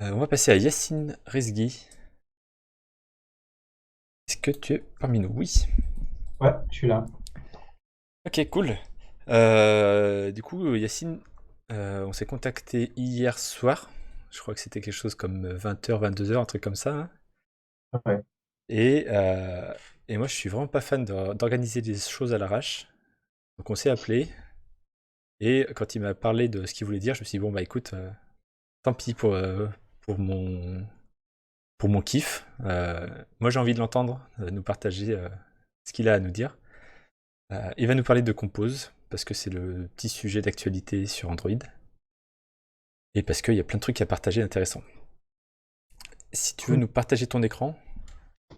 On va passer à Yacine Rezghi. Est-ce que tu es parmi nous? Oui. Ouais, je suis là. Ok, cool. Du coup, Yacine, on s'est contacté hier soir. Je crois que c'était quelque chose comme 20h, 22h, un truc comme ça, hein. Ouais. Et, euh, et moi, je suis vraiment pas fan d'organiser des choses à l'arrache. Donc on s'est appelé. Et quand il m'a parlé de ce qu'il voulait dire, je me suis dit, bon, bah écoute, tant pis pour pour mon kiff. Moi, j'ai envie de l'entendre, nous partager ce qu'il a à nous dire. Il va nous parler de Compose, parce que c'est le petit sujet d'actualité sur Android, et parce qu'il y a plein de trucs à partager intéressants. Si tu veux Cool. nous partager ton écran,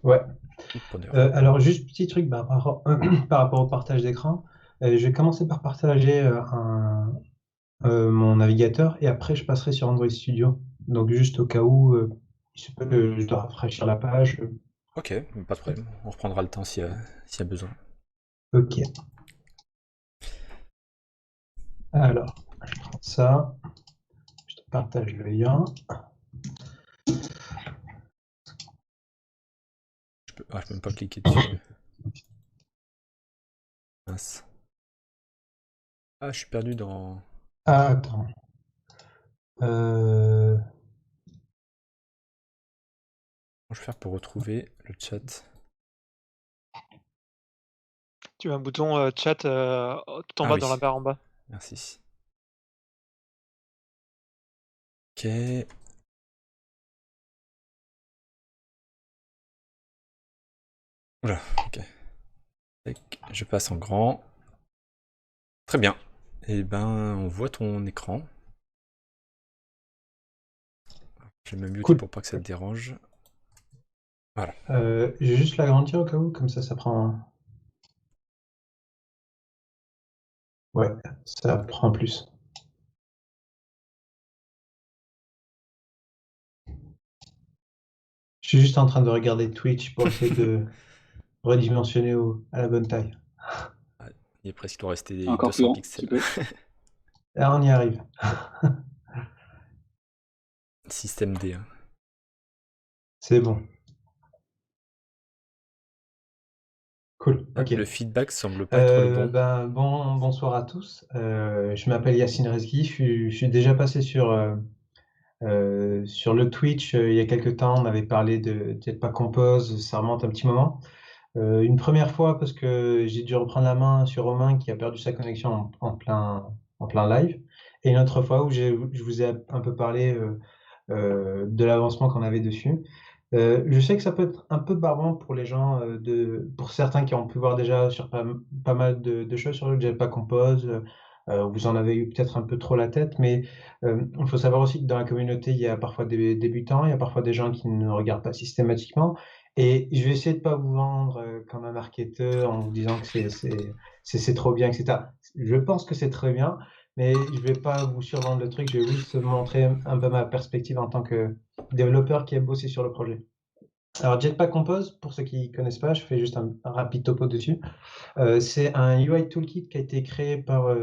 Ouais. tout preneur. Alors, juste petit truc par rapport au partage d'écran. Je vais commencer par partager mon navigateur et après, je passerai sur Android Studio. Donc, juste au cas où il se peut que je dois rafraîchir la page. Ok, pas de problème, on reprendra le temps s'il y a besoin. Ok. Alors, je prends ça. Je te partage le lien. Je peux même pas cliquer dessus. Mince. Ah, je suis perdu dans... Ah, attends. Euh, Comment je vais faire pour retrouver le chat? Tu as un bouton chat tout en Ah bas dans la oui, barre en bas. merci. Ok. Oula, ok. Tac, je passe en grand. Très bien. Eh ben, on voit ton écran. Je vais me muter cool. pour pas que ça te dérange. Voilà. Je vais juste l'agrandir au cas où, comme ça prend. Ouais, ça prend plus. Je suis juste en train de regarder Twitch pour essayer de redimensionner à la bonne taille. Ah, il est presque doit rester Encore plus 200 grand, pixels. s'il te plaît. Là, on y arrive. Système D, hein. C'est bon. Cool. Ah, Ok. le feedback semble pas être le bon. Bonsoir à tous. Je m'appelle Yacine Rezghi. Je suis déjà passé sur le Twitch il y a quelques temps. On avait parlé de Jetpack Compose. Ça remonte un petit moment. Une première fois parce que j'ai dû reprendre la main sur Romain qui a perdu sa connexion en plein live. Et une autre fois où je vous ai un peu parlé de l'avancement qu'on avait dessus. Je sais que ça peut être un peu barbant pour les gens, pour certains qui ont pu voir déjà sur pas mal de choses sur le Jetpack Compose. Vous en avez eu peut-être un peu trop la tête, mais il faut savoir aussi que dans la communauté, il y a parfois des débutants, il y a parfois des gens qui ne regardent pas systématiquement. Et je vais essayer de pas vous vendre comme un marketeur en vous disant que c'est trop bien, etc. Je pense que c'est très bien, mais je vais pas vous survendre le truc. Je vais juste montrer un peu ma perspective en tant que développeur qui a bossé sur le projet. Alors Jetpack Compose, pour ceux qui connaissent pas, je fais juste un rapide topo dessus. C'est un UI toolkit qui a été créé par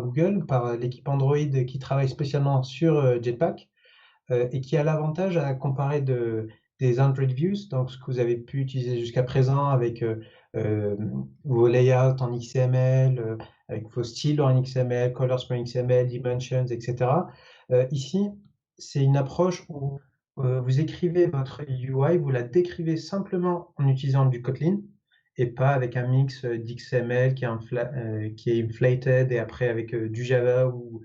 Google, par l'équipe Android qui travaille spécialement sur Jetpack et qui a l'avantage à comparer des Android Views, donc ce que vous avez pu utiliser jusqu'à présent avec euh, vos layouts en XML, avec vos styles en XML, colors en XML, dimensions, etc. Ici, c'est une approche où vous écrivez votre UI, vous la décrivez simplement en utilisant du Kotlin et pas avec un mix d'XML qui est inflated et après avec du Java ou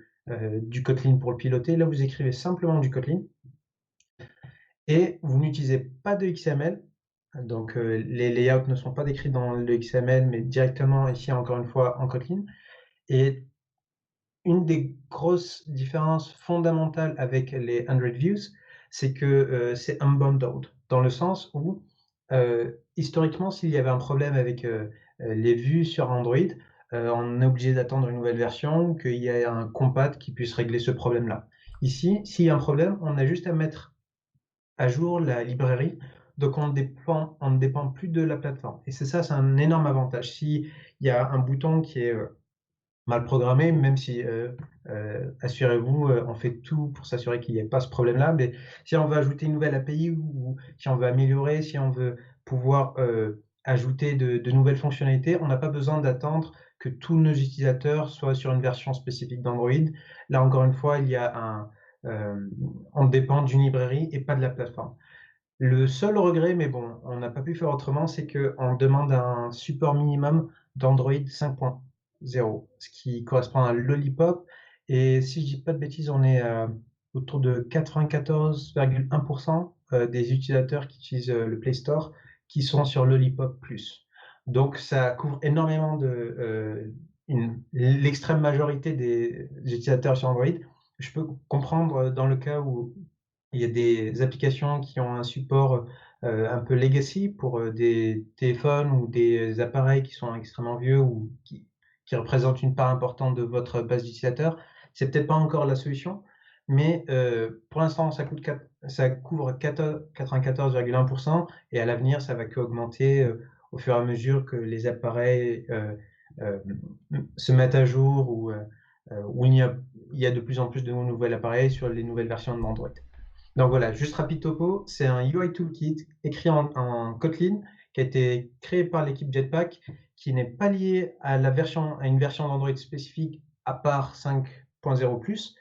du Kotlin pour le piloter. Là, vous écrivez simplement du Kotlin et vous n'utilisez pas de XML. Donc, les layouts ne sont pas décrits dans le XML, mais directement ici, encore une fois, en Kotlin. Et une des grosses différences fondamentales avec les Android Views, c'est que c'est unbundled, dans le sens où, historiquement, s'il y avait un problème avec les vues sur Android, on est obligé d'attendre une nouvelle version, qu'il y ait un compat qui puisse régler ce problème-là. Ici, s'il y a un problème, on a juste à mettre à jour la librairie, donc on ne dépend plus de la plateforme. Et c'est ça, c'est un énorme avantage. S'il y a un bouton qui est mal programmé, même si, assurez-vous, on fait tout pour s'assurer qu'il n'y ait pas ce problème-là. Mais si on veut ajouter une nouvelle API ou si on veut améliorer, si on veut pouvoir ajouter de nouvelles fonctionnalités, on n'a pas besoin d'attendre que tous nos utilisateurs soient sur une version spécifique d'Android. Là, encore une fois, on dépend d'une librairie et pas de la plateforme. Le seul regret, mais bon, on n'a pas pu faire autrement, c'est qu'on demande un support minimum d'Android 5.0, ce qui correspond à Lollipop. Et si je dis pas de bêtises, on est autour de 94,1% des utilisateurs qui utilisent le Play Store qui sont sur Lollipop Plus. Donc ça couvre énormément l'extrême majorité des utilisateurs sur Android. Je peux comprendre dans le cas où il y a des applications qui ont un support un peu legacy pour des téléphones ou des appareils qui sont extrêmement vieux ou qui représentent une part importante de votre base d'utilisateurs. C'est peut-être pas encore la solution, mais pour l'instant, ça couvre 94,1% et à l'avenir, ça va qu'augmenter au fur et à mesure que les appareils se mettent à jour ou où il y a de plus en plus de nouveaux appareils sur les nouvelles versions de Android. Donc voilà, juste rapide topo, c'est un UI Toolkit écrit en Kotlin qui a été créé par l'équipe Jetpack, qui n'est pas lié à une version d'Android spécifique à part 5.0+,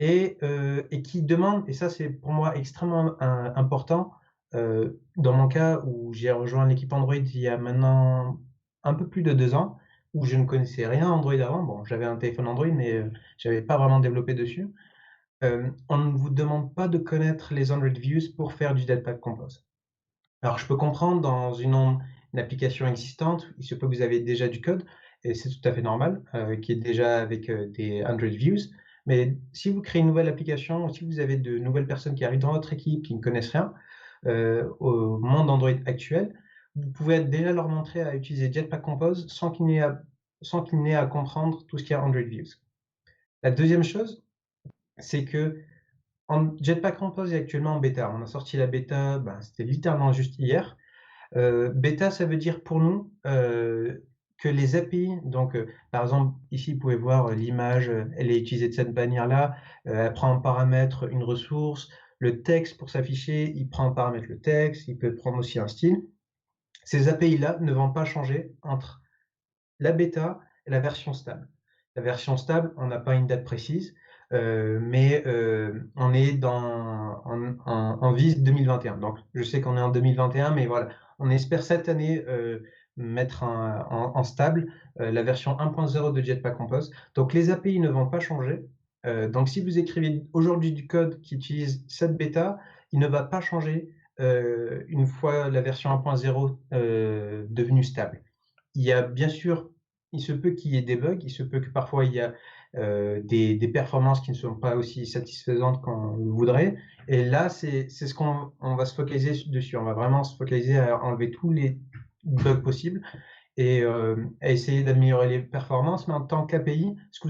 et qui demande, et ça c'est pour moi extrêmement important, dans mon cas où j'ai rejoint l'équipe Android il y a maintenant un peu plus de 2 ans, où je ne connaissais rien Android avant. Bon, j'avais un téléphone Android, mais je n'avais pas vraiment développé dessus. On ne vous demande pas de connaître les Android Views pour faire du Jetpack Compose. Alors, je peux comprendre dans une application existante, il se peut que vous avez déjà du code, et c'est tout à fait normal, qui est déjà avec des Android Views. Mais si vous créez une nouvelle application, ou si vous avez de nouvelles personnes qui arrivent dans votre équipe qui ne connaissent rien au monde Android actuel, vous pouvez déjà leur montrer à utiliser Jetpack Compose sans qu'il n'ait à comprendre tout ce qu'il y a Android Views. La deuxième chose, c'est que Jetpack Compose est actuellement en bêta. On a sorti la bêta, c'était littéralement juste hier. Bêta, ça veut dire pour nous que les API, donc par exemple, ici vous pouvez voir l'image, elle est utilisée de cette manière-là, elle prend en paramètre une ressource, le texte pour s'afficher, il prend en paramètre le texte, il peut prendre aussi un style. Ces API-là ne vont pas changer entre la bêta et la version stable. La version stable, on n'a pas une date précise, mais on est en vise 2021. Donc, je sais qu'on est en 2021, mais voilà, on espère cette année mettre en stable la version 1.0 de Jetpack Compose. Donc, les API ne vont pas changer. Donc, si vous écrivez aujourd'hui du code qui utilise cette bêta, il ne va pas changer une fois la version 1.0 devenue stable. Il y a bien sûr, il se peut qu'il y ait des bugs, il se peut que parfois il y a des performances qui ne sont pas aussi satisfaisantes qu'on le voudrait. Et là, c'est ce qu'on va se focaliser dessus. On va vraiment se focaliser à enlever tous les bugs possibles et à essayer d'améliorer les performances. Mais en tant qu'API, ce que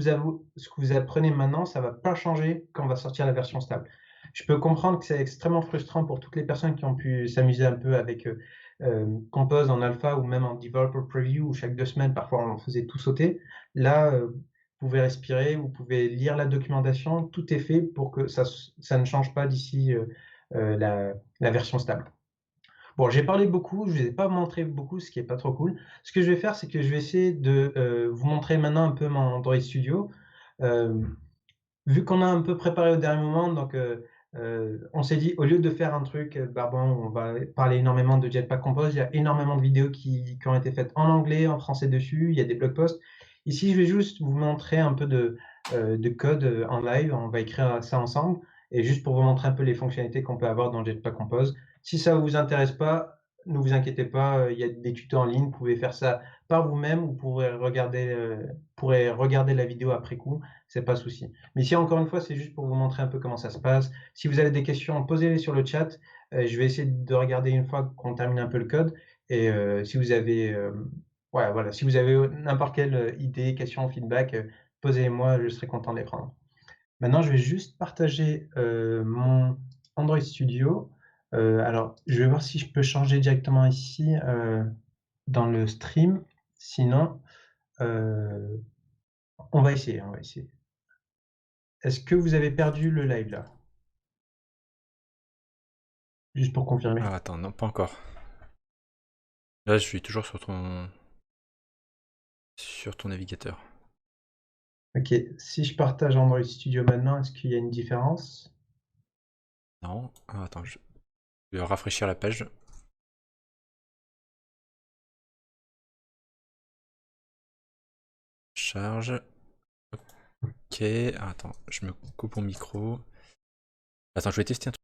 vous apprenez maintenant, ça ne va pas changer quand on va sortir la version stable. Je peux comprendre que c'est extrêmement frustrant pour toutes les personnes qui ont pu s'amuser un peu avec Compose en alpha ou même en developer preview où chaque 2 semaines, parfois on faisait tout sauter. Là, vous pouvez respirer, vous pouvez lire la documentation, tout est fait pour que ça ne change pas d'ici la version stable. Bon, j'ai parlé beaucoup, je ne vous ai pas montré beaucoup, ce qui n'est pas trop cool. Ce que je vais faire, c'est que je vais essayer de vous montrer maintenant un peu mon Android Studio. Vu qu'on a un peu préparé au dernier moment, donc on s'est dit, au lieu de faire un truc, bon, on va parler énormément de Jetpack Compose, il y a énormément de vidéos qui ont été faites en anglais, en français dessus, il y a des blog posts. Ici, je vais juste vous montrer un peu de code en live, on va écrire ça ensemble, et juste pour vous montrer un peu les fonctionnalités qu'on peut avoir dans Jetpack Compose. Si ça ne vous intéresse pas, ne vous inquiétez pas, il y a des tutos en ligne, vous pouvez faire ça par vous-même, vous pourrez regarder la vidéo après coup, c'est pas souci. Mais ici, encore une fois, c'est juste pour vous montrer un peu comment ça se passe. Si vous avez des questions, posez-les sur le chat. Je vais essayer de regarder une fois qu'on termine un peu le code. Et si vous avez, si vous avez n'importe quelle idée, question, feedback, posez-les-moi, je serai content de les prendre. Maintenant, je vais juste partager mon Android Studio. Alors, je vais voir si je peux changer directement ici dans le stream. Sinon, On va essayer, on va essayer. Est-ce que vous avez perdu le live là? Juste pour confirmer. Ah, attends, non, pas encore. Là, je suis toujours sur ton navigateur. Ok, si je partage Android Studio maintenant, est-ce qu'il y a une différence? Non. Ah, attends, je vais rafraîchir la page. Charge. Ok. Ah, attends, je me coupe mon micro. Attends, je vais tester un truc.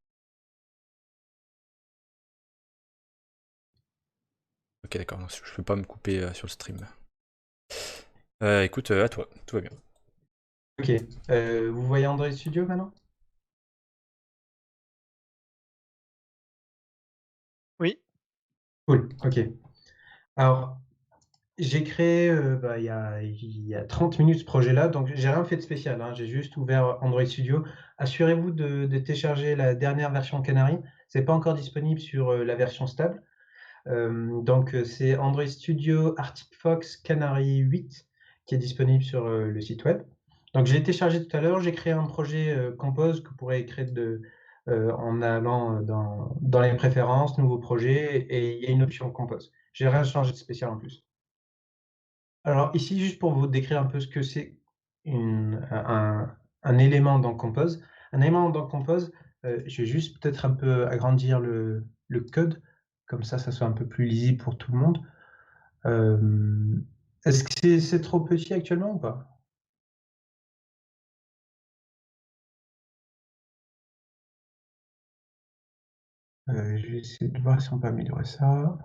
Ok, d'accord, non, je peux pas me couper sur le stream. Écoute, à toi, tout va bien. Ok, vous voyez Android Studio maintenant? Oui. Cool, ok. Alors, j'ai créé il y a 30 minutes ce projet-là, donc j'ai rien fait de spécial, hein, j'ai juste ouvert Android Studio. Assurez-vous de télécharger la dernière version Canary. C'est pas encore disponible sur la version stable. C'est Android Studio Arctic Fox Canary 8 qui est disponible sur le site web. Donc je l'ai téléchargé tout à l'heure, j'ai créé un projet Compose que vous pourrez créer en allant dans les préférences, nouveau projet, et il y a une option Compose. J'ai rien changé de spécial en plus. Alors ici, juste pour vous décrire un peu ce que c'est un élément dans Compose. Un élément dans Compose, je vais juste peut-être un peu agrandir le code, comme ça soit un peu plus lisible pour tout le monde. Est-ce que c'est trop petit actuellement ou pas? Je vais essayer de voir si on peut améliorer ça.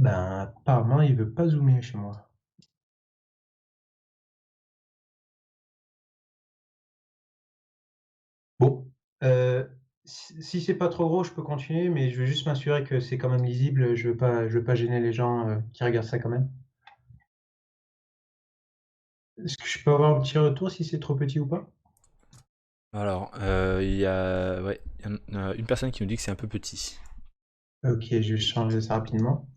Apparemment, il veut pas zoomer chez moi. Bon, si c'est pas trop gros, je peux continuer, mais je veux juste m'assurer que c'est quand même lisible. Je veux pas gêner les gens qui regardent ça quand même. Est-ce que je peux avoir un petit retour si c'est trop petit ou pas? Alors, il y a, ouais, il y en a une personne qui nous dit que c'est un peu petit. Ok, je vais changer ça rapidement.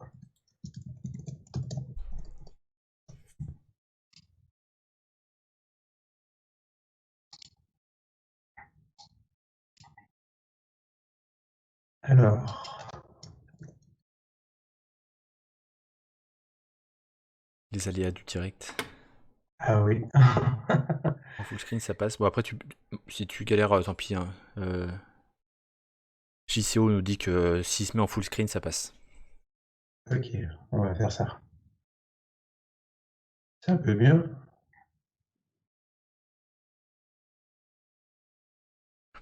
Alors, Les aléas du direct. ah oui. En full screen, ça passe. Bon, après, si tu galères, tant pis, hein. JCO nous dit que s'il se met en full screen, ça passe. Ok, on va faire ça. C'est un peu mieux.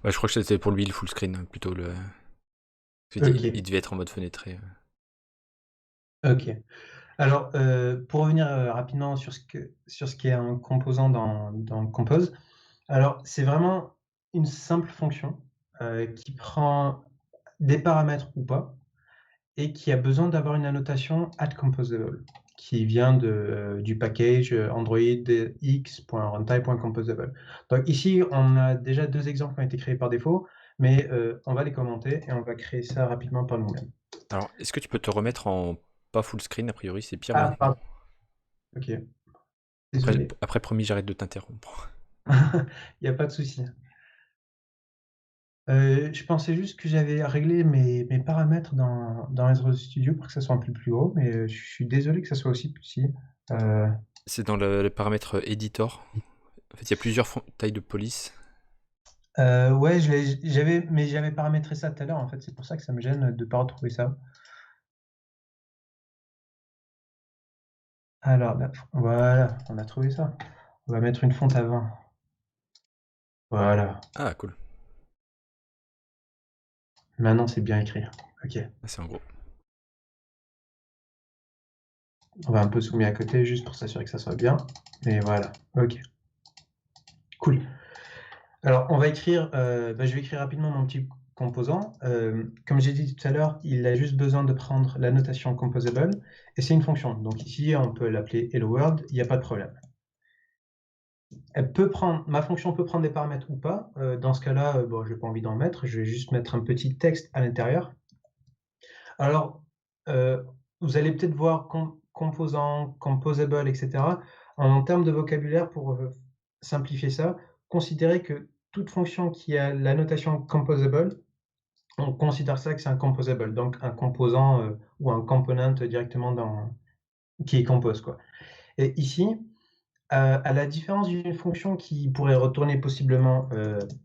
Ouais, je crois que c'était pour lui le full screen, hein, plutôt le. Il Ok, devait être en mode fenêtré. ok. Alors, pour revenir rapidement sur ce qui est un composant dans Compose, alors c'est vraiment une simple fonction qui prend des paramètres ou pas et qui a besoin d'avoir une annotation @composable qui vient du package Android x.runtime.composable. Donc ici, on a déjà deux exemples qui ont été créés par défaut, mais on va les commenter et on va créer ça rapidement par nous-mêmes. Alors, est-ce que tu peux te remettre en pas full screen? A priori, c'est pire Ah, maintenant. pardon. Ok, désolé. Après, promis, j'arrête de t'interrompre. Il n'y a pas de souci. Je pensais juste que j'avais réglé mes paramètres dans Android Studio pour que ça soit un peu plus gros, mais je suis désolé que ça soit aussi petit. Euh, C'est dans le paramètre editor. En fait, il y a plusieurs tailles de police. ouais, mais j'avais paramétré ça tout à l'heure, en fait, c'est pour ça que ça me gêne de ne pas retrouver ça. Alors, voilà, on a trouvé ça. On va mettre une fonte avant. Voilà, Ah, cool. maintenant c'est bien écrit. Ok, Ah, c'est en gros. on va un peu zoomer à côté juste pour s'assurer que ça soit bien. Et voilà, ok, cool. Alors, on va écrire, je vais écrire rapidement mon petit composant. Comme j'ai dit tout à l'heure, il a juste besoin de prendre la notation composable, et c'est une fonction. Donc ici, on peut l'appeler hello world, il n'y a pas de problème. Ma fonction peut prendre des paramètres ou pas. Dans ce cas-là, bon, je n'ai pas envie d'en mettre, je vais juste mettre un petit texte à l'intérieur. Alors, vous allez peut-être voir composant, composable, etc. En termes de vocabulaire, pour simplifier ça, considérez que toute fonction qui a la notation composable, on considère ça que c'est un composable, donc un composant ou un component directement qui est compose, quoi. Et ici, à la différence d'une fonction qui pourrait retourner possiblement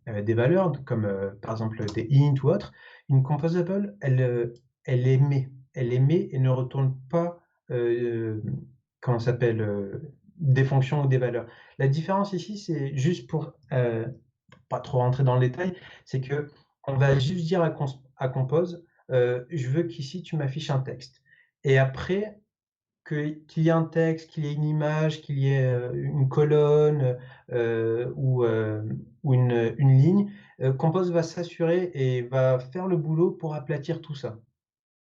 des valeurs, comme par exemple des int ou autre, une composable, elle émet. Elle émet et ne retourne pas, comment ça s'appelle, des fonctions ou des valeurs. La différence ici, c'est juste pour pas trop rentrer dans le détail, c'est que on va juste dire à compose, je veux qu'ici tu m'affiches un texte. Et après, qu'il y ait un texte, qu'il y ait une image, qu'il y ait une colonne ou une ligne, Compose va s'assurer et va faire le boulot pour aplatir tout ça.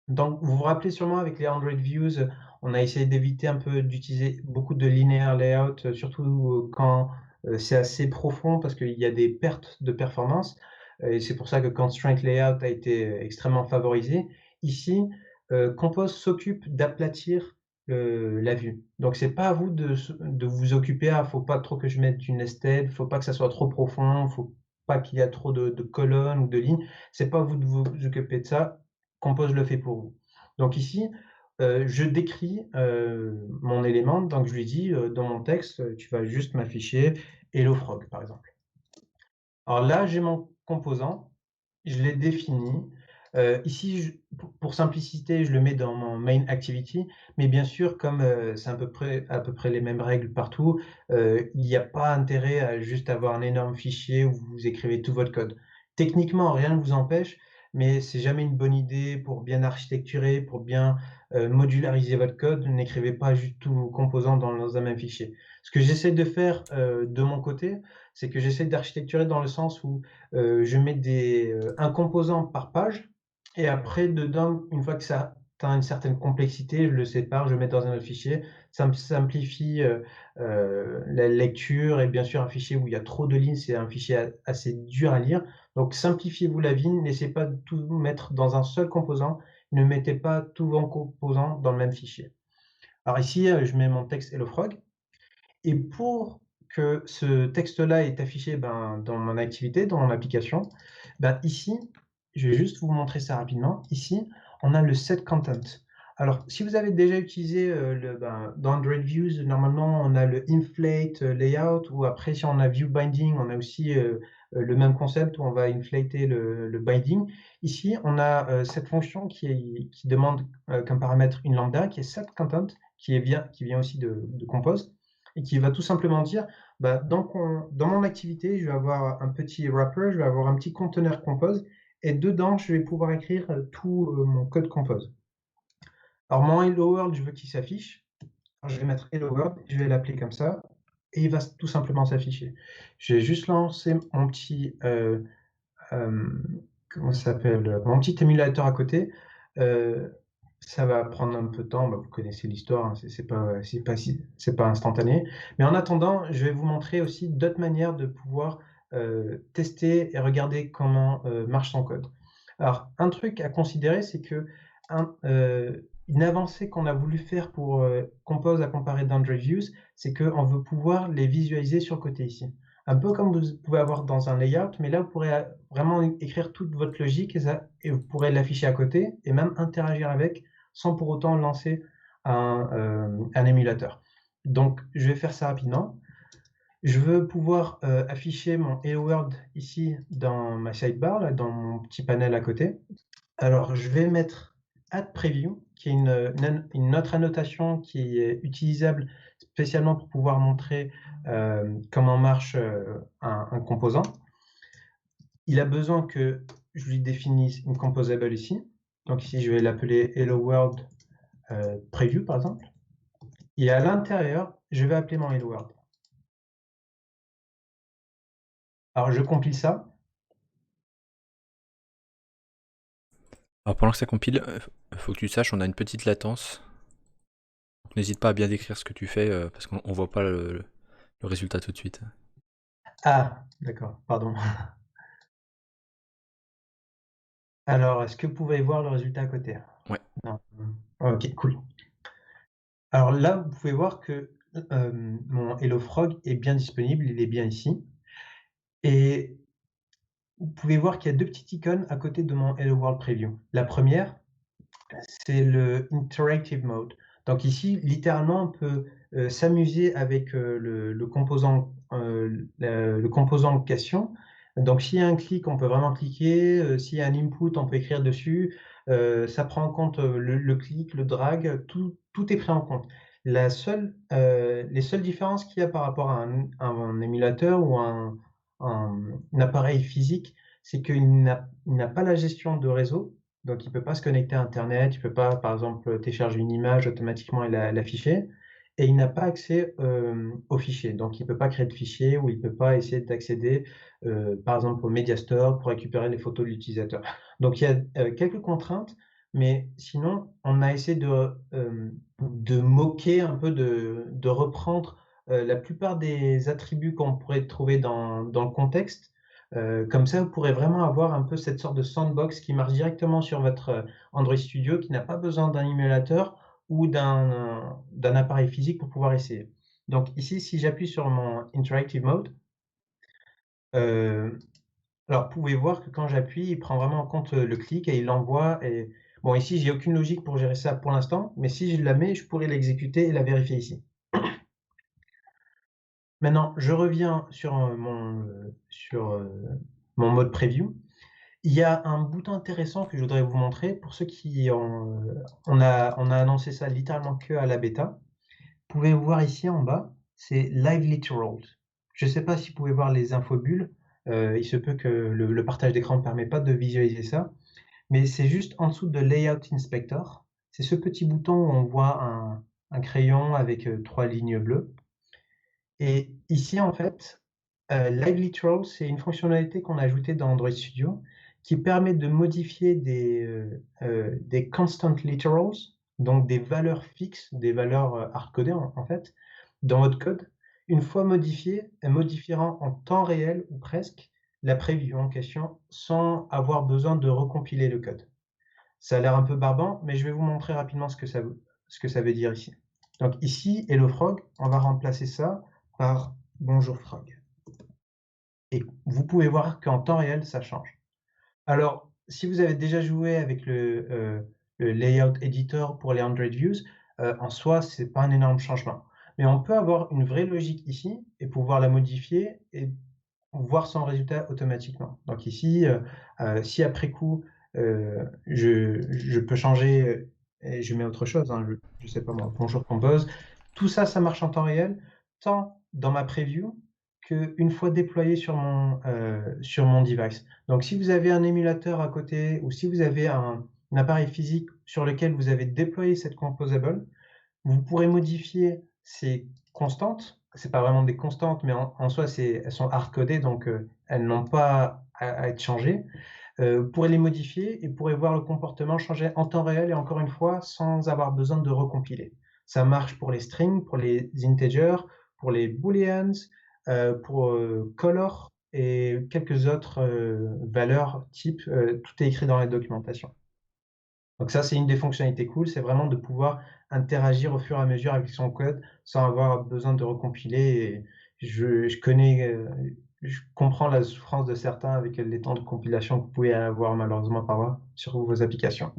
Donc, vous vous rappelez sûrement avec les Android Views, on a essayé d'éviter un peu d'utiliser beaucoup de linear layout, surtout quand c'est assez profond parce qu'il y a des pertes de performance. Et c'est pour ça que Constraint Layout a été extrêmement favorisé. Ici, Compose s'occupe d'aplatir la vue. Donc, c'est pas à vous de vous occuper, faut pas trop que je mette du nested, faut pas que ça soit trop profond, faut pas qu'il y ait trop de colonnes ou de lignes. C'est pas à vous de vous occuper de ça. Compose le fait pour vous. Donc ici, je décris mon élément, donc je lui dis dans mon texte, tu vas juste m'afficher Hello Frog, par exemple. Alors là, j'ai mon composant, je l'ai défini. Ici, pour simplicité, je le mets dans mon main activity, mais bien sûr, comme c'est à peu près les mêmes règles partout, il n'y a pas intérêt à juste avoir un énorme fichier où vous écrivez tout votre code. Techniquement, rien ne vous empêche, mais c'est jamais une bonne idée pour bien architecturer, pour bien modulariser votre code. N'écrivez pas juste tous vos composants dans un même fichier. Ce que j'essaie de faire de mon côté, c'est que j'essaie d'architecturer dans le sens où je mets un composant par page, et après, dedans, une fois que ça atteint une certaine complexité, je le sépare, je le mets dans un autre fichier. Ça me simplifie la lecture, et bien sûr, un fichier où il y a trop de lignes, c'est un fichier assez dur à lire. Donc, simplifiez-vous la vie, n'essayez pas de tout mettre dans un seul composant, ne mettez pas tous vos composants dans le même fichier. Alors ici, je mets mon texte HelloFrog, et pour que ce texte-là est affiché dans mon activité, dans mon application, ici, je vais juste vous montrer ça rapidement. Ici, on a le set content. Alors, si vous avez déjà utilisé dans Android Views, normalement, on a le inflate layout, ou après, si on a view binding, on a aussi le même concept où on va inflater le binding. Ici, on a cette fonction qui demande comme paramètre une lambda, qui est set content, qui vient aussi de Compose, et qui va tout simplement dire, dans mon activité, je vais avoir un petit wrapper, je vais avoir un petit conteneur Compose, et dedans, je vais pouvoir écrire tout mon code Compose. Alors, mon Hello World, je veux qu'il s'affiche. Alors, je vais mettre Hello World, je vais l'appeler comme ça, et il va tout simplement s'afficher. Je vais juste lancer mon petit, comment ça s'appelle, mon petit émulateur à côté. Ça va prendre un peu de temps, vous connaissez l'histoire, hein, c'est pas instantané. Mais en attendant, je vais vous montrer aussi d'autres manières de pouvoir tester et regarder comment marche son code. Alors, un truc à considérer, c'est que une avancée qu'on a voulu faire pour Compose à comparer d'Android Views, c'est qu'on veut pouvoir les visualiser sur le côté ici. Un peu comme vous pouvez avoir dans un layout, mais là, vous pourrez vraiment écrire toute votre logique et vous pourrez l'afficher à côté et même interagir avec sans pour autant lancer un émulateur. Donc, je vais faire ça rapidement. Je veux pouvoir afficher mon Hello World ici dans ma sidebar, là, dans mon petit panel à côté. Alors, je vais mettre add preview, qui est une autre annotation qui est utilisable spécialement pour pouvoir montrer comment marche un composant. Il a besoin que je lui définisse une composable ici. Donc ici, je vais l'appeler Hello World Preview, par exemple. Et à l'intérieur, je vais appeler mon Hello World. Alors, je compile ça. Alors pendant que ça compile, faut que tu saches, on a une petite latence. Donc n'hésite pas à bien décrire ce que tu fais, parce qu'on voit pas le résultat tout de suite. Ah, d'accord, pardon. Alors, est-ce que vous pouvez voir le résultat à côté? Ouais. Non. Ok, cool. Alors là, vous pouvez voir que mon HelloFrog est bien disponible, il est bien ici. Et vous pouvez voir qu'il y a deux petites icônes à côté de mon Hello World Preview. La première, c'est le Interactive Mode. Donc ici, littéralement, on peut s'amuser avec le composant en question. Donc s'il y a un clic, on peut vraiment cliquer. S'il y a un input, on peut écrire dessus. Ça prend en compte le clic, le drag, tout est pris en compte. Les seules différences qu'il y a par rapport à un émulateur ou un appareil physique, c'est qu'il n'a pas la gestion de réseau. Donc, il ne peut pas se connecter à Internet, il ne peut pas, par exemple, télécharger une image automatiquement et l'afficher. Et il n'a pas accès aux fichiers. Donc, il ne peut pas créer de fichiers ou il ne peut pas essayer d'accéder, par exemple, au Media Store pour récupérer les photos de l'utilisateur. Donc, il y a quelques contraintes, mais sinon, on a essayé de moquer un peu, de reprendre la plupart des attributs qu'on pourrait trouver dans le contexte. Comme ça, vous pourrez vraiment avoir un peu cette sorte de sandbox qui marche directement sur votre Android Studio, qui n'a pas besoin d'un émulateur ou d'un appareil physique pour pouvoir essayer. Donc ici, si j'appuie sur mon Interactive Mode, alors vous pouvez voir que quand j'appuie, il prend vraiment en compte le clic et il l'envoie. Et bon, ici, j'ai aucune logique pour gérer ça pour l'instant, mais si je la mets, je pourrais l'exécuter et la vérifier ici. Maintenant, je reviens sur mon mode preview. Il y a un bouton intéressant que je voudrais vous montrer pour ceux qui ont. On a annoncé ça littéralement que à la bêta. Vous pouvez voir ici en bas, c'est Live Literals. Je ne sais pas si vous pouvez voir les infobulles. Il se peut que le partage d'écran ne permet pas de visualiser ça, mais c'est juste en dessous de Layout Inspector. C'est ce petit bouton où on voit un crayon avec 3 lignes bleues. Et ici, en fait, Live Literals, c'est une fonctionnalité qu'on a ajoutée dans Android Studio qui permet de modifier des constant literals, donc des valeurs fixes, des valeurs hardcodées en fait, dans votre code. Une fois modifiées, elles modifieront en temps réel ou presque la preview en question sans avoir besoin de recompiler le code. Ça a l'air un peu barbant, mais je vais vous montrer rapidement ce que ça veut dire ici. Donc ici, Hello Frog, on va remplacer ça par Bonjour Frog. Et vous pouvez voir qu'en temps réel, ça change. Alors, si vous avez déjà joué avec le Layout Editor pour les Android Views, en soi, ce n'est pas un énorme changement. Mais on peut avoir une vraie logique ici et pouvoir la modifier et voir son résultat automatiquement. Donc ici, si après coup, je peux changer et je mets autre chose, hein, je ne sais pas moi, Bonjour Compose, tout ça, ça marche en temps réel, tant dans ma preview qu'une fois déployé sur mon device. Donc si vous avez un émulateur à côté ou si vous avez un appareil physique sur lequel vous avez déployé cette composable, vous pourrez modifier ces constantes. C'est pas vraiment des constantes, mais en soi, elles sont hard-codées, donc elles n'ont pas à être changées. Vous pourrez les modifier et vous pourrez voir le comportement changer en temps réel et encore une fois, sans avoir besoin de recompiler. Ça marche pour les strings, pour les integers, pour les booleans, pour color et quelques autres valeurs type. Tout est écrit dans la documentation. Donc ça, c'est une des fonctionnalités cool, c'est vraiment de pouvoir interagir au fur et à mesure avec son code sans avoir besoin de recompiler. Et je comprends la souffrance de certains avec les temps de compilation que vous pouvez avoir malheureusement parfois sur vos applications.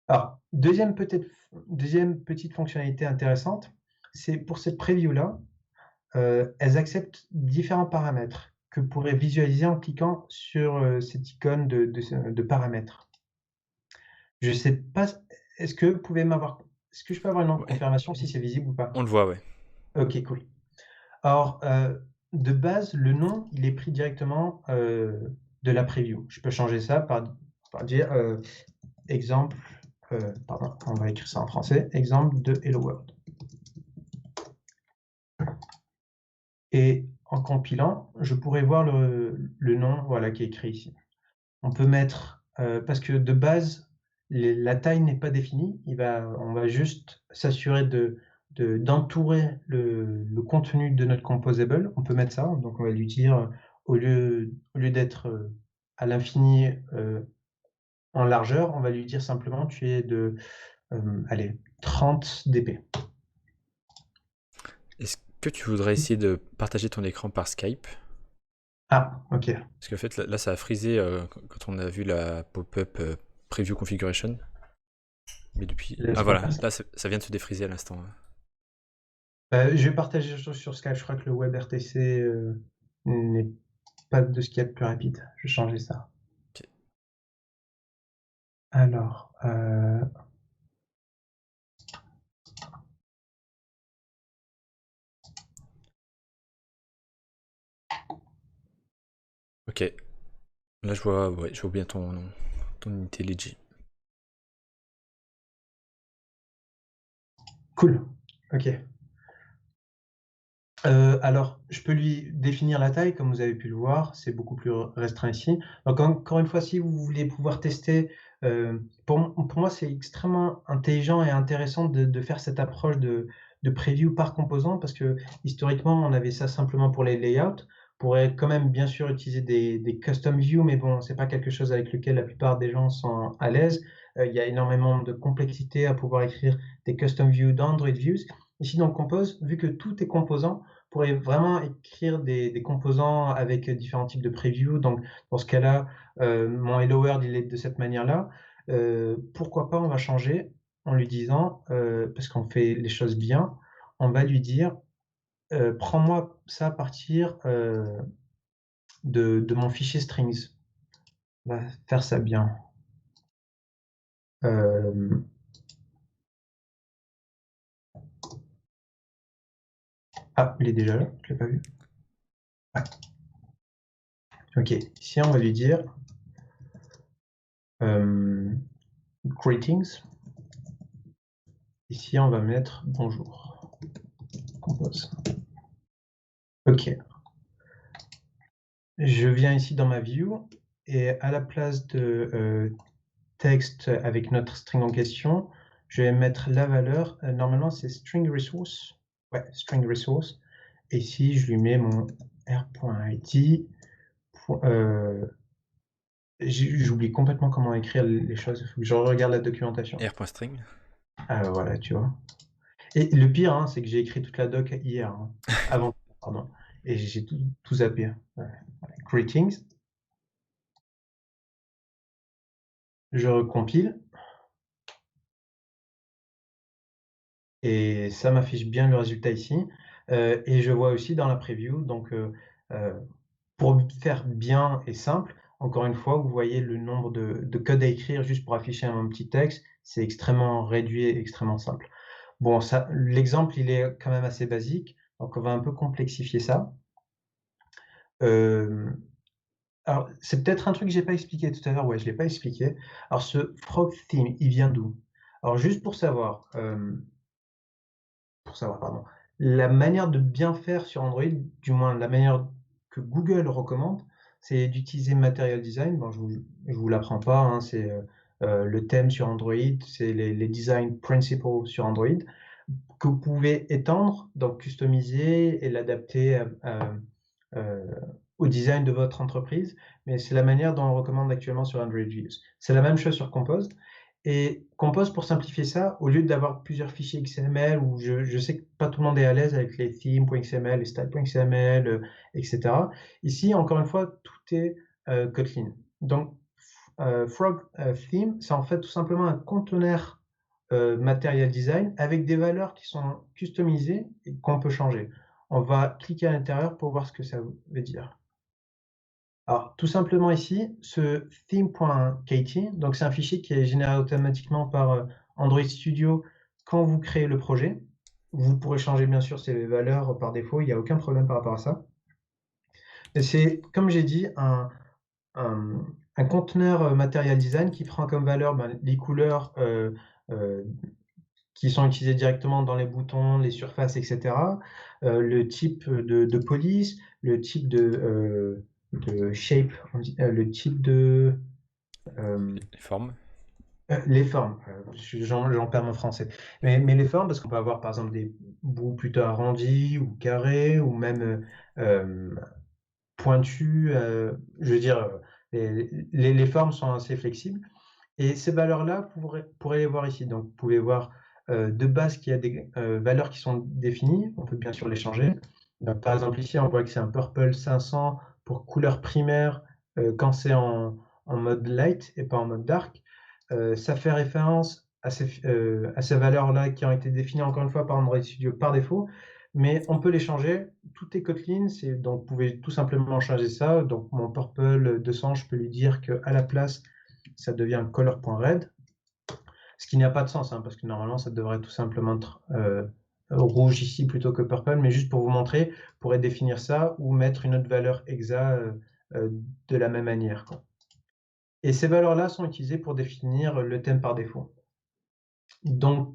Alors, deuxième petite fonctionnalité intéressante, c'est pour cette preview-là, elles acceptent différents paramètres que vous pourrez visualiser en cliquant sur cette icône de paramètres. Je sais pas, est-ce que je peux avoir une Ouais. confirmation si c'est visible ou pas? On le voit, ouais. Ok, cool. Alors, de base, le nom, il est pris directement de la preview. Je peux changer ça par dire exemple, pardon, on va écrire ça en français, exemple de Hello World. Et en compilant, je pourrais voir le nom voilà, qui est écrit ici. On peut mettre, parce que de base, la taille n'est pas définie, on va juste s'assurer d'entourer le contenu de notre composable. On peut mettre ça, donc on va lui dire, au lieu d'être à l'infini En largeur, on va lui dire simplement tu es de allez, 30 dp. Est-ce que tu voudrais essayer de partager ton écran par Skype? Ah, ok. Parce qu'en fait, là, ça a frisé quand on a vu la pop-up Preview Configuration. Mais depuis. Ah Laisse-moi voilà, faire ça. là, ça vient de se défriser à l'instant. Je vais partager sur Skype. Je crois que le WebRTC n'est pas de ce qu'il y a de plus rapide. Je vais changer ça. Ok. Alors, Ok. Là, je vois bien ton IntelliJ. cool. Ok. Alors, je peux lui définir la taille, comme vous avez pu le voir, c'est beaucoup plus restreint ici. Donc, encore une fois, si vous voulez pouvoir tester, pour moi, c'est extrêmement intelligent et intéressant de faire cette approche de preview par composant, parce que historiquement, on avait ça simplement pour les layouts. On pourrait quand même bien sûr utiliser des custom views, mais bon, c'est pas quelque chose avec lequel la plupart des gens sont à l'aise. Il y a énormément de complexité à pouvoir écrire des custom views dans Android Views. Ici, dans Compose, vu que tout est composant, pourrait vraiment écrire des composants avec différents types de previews. Donc, dans ce cas-là, mon Hello World, il est de cette manière-là. Pourquoi pas, on va changer en lui disant, parce qu'on fait les choses bien, on va lui dire, prends-moi ça à partir de mon fichier strings. On va faire ça bien. Ah, il est déjà là, je l'ai pas vu. Ah. Ok, ici on va lui dire greetings. Ici on va mettre bonjour. Compose. Ok. Je viens ici dans ma view et à la place de texte avec notre string en question, je vais mettre la valeur. Normalement, c'est string resource. Ouais, string resource. Et ici, je lui mets mon r.id. J'oublie complètement comment écrire les choses. Il faut que je regarde la documentation. R.string. Voilà, tu vois. Et le pire, hein, c'est que j'ai écrit toute la doc hier, hein, avant, pardon, et j'ai tout zappé. Ouais. Greetings. Je recompile. Et ça m'affiche bien le résultat ici. Et je vois aussi dans la preview, donc pour faire bien et simple, encore une fois, vous voyez le nombre de codes à écrire juste pour afficher un petit texte, c'est extrêmement réduit et extrêmement simple. Bon, l'exemple, il est quand même assez basique, donc on va un peu complexifier ça. Alors, c'est peut-être un truc que j'ai pas expliqué tout à l'heure, ouais, je l'ai pas expliqué. Alors, ce frog theme, il vient d'où? Alors, juste pour savoir, pardon, la manière de bien faire sur Android, du moins la manière que Google recommande, c'est d'utiliser Material Design. Bon, je vous l'apprends pas, hein, c'est le thème sur Android, c'est les design principles sur Android, que vous pouvez étendre, donc customiser et l'adapter au design de votre entreprise, mais c'est la manière dont on recommande actuellement sur Android Views. C'est la même chose sur Compose. Et Compose, pour simplifier ça, au lieu d'avoir plusieurs fichiers XML, où je sais que pas tout le monde est à l'aise avec les themes.xml, les style.xml, etc. Ici, encore une fois, tout est Kotlin. Donc, Frog Theme, c'est en fait tout simplement un conteneur Material Design avec des valeurs qui sont customisées et qu'on peut changer. On va cliquer à l'intérieur pour voir ce que ça veut dire. Alors, tout simplement ici, ce theme.kt, donc c'est un fichier qui est généré automatiquement par Android Studio quand vous créez le projet. Vous pourrez changer bien sûr ces valeurs par défaut, il n'y a aucun problème par rapport à ça. Et c'est, comme j'ai dit, un conteneur Material Design qui prend comme valeur les couleurs qui sont utilisées directement dans les boutons, les surfaces, etc. Le type de police, le type de shape, le type de... Les formes. les formes, j'en perds mon français. Mais les formes, parce qu'on peut avoir par exemple des bouts plutôt arrondis ou carrés, ou même pointus. Je veux dire, les formes sont assez flexibles. Et ces valeurs-là, vous pourrez les voir ici. Donc, vous pouvez voir de base qu'il y a des valeurs qui sont définies. On peut bien sûr les changer. Donc, par exemple, ici, on voit que c'est un purple 500 pour couleur primaire quand c'est en mode light et pas en mode dark. Ça fait référence à ces valeurs-là qui ont été définies encore une fois par Android Studio par défaut, mais on peut les changer. Tout est Kotlin, donc vous pouvez tout simplement changer ça. Donc mon purple 200, je peux lui dire qu'à la place, ça devient color.red, ce qui n'a pas de sens, hein, parce que normalement, ça devrait tout simplement être rouge ici plutôt que purple, mais juste pour vous montrer, vous pourrez définir ça ou mettre une autre valeur exa de la même manière, quoi. Et ces valeurs-là sont utilisées pour définir le thème par défaut. Donc,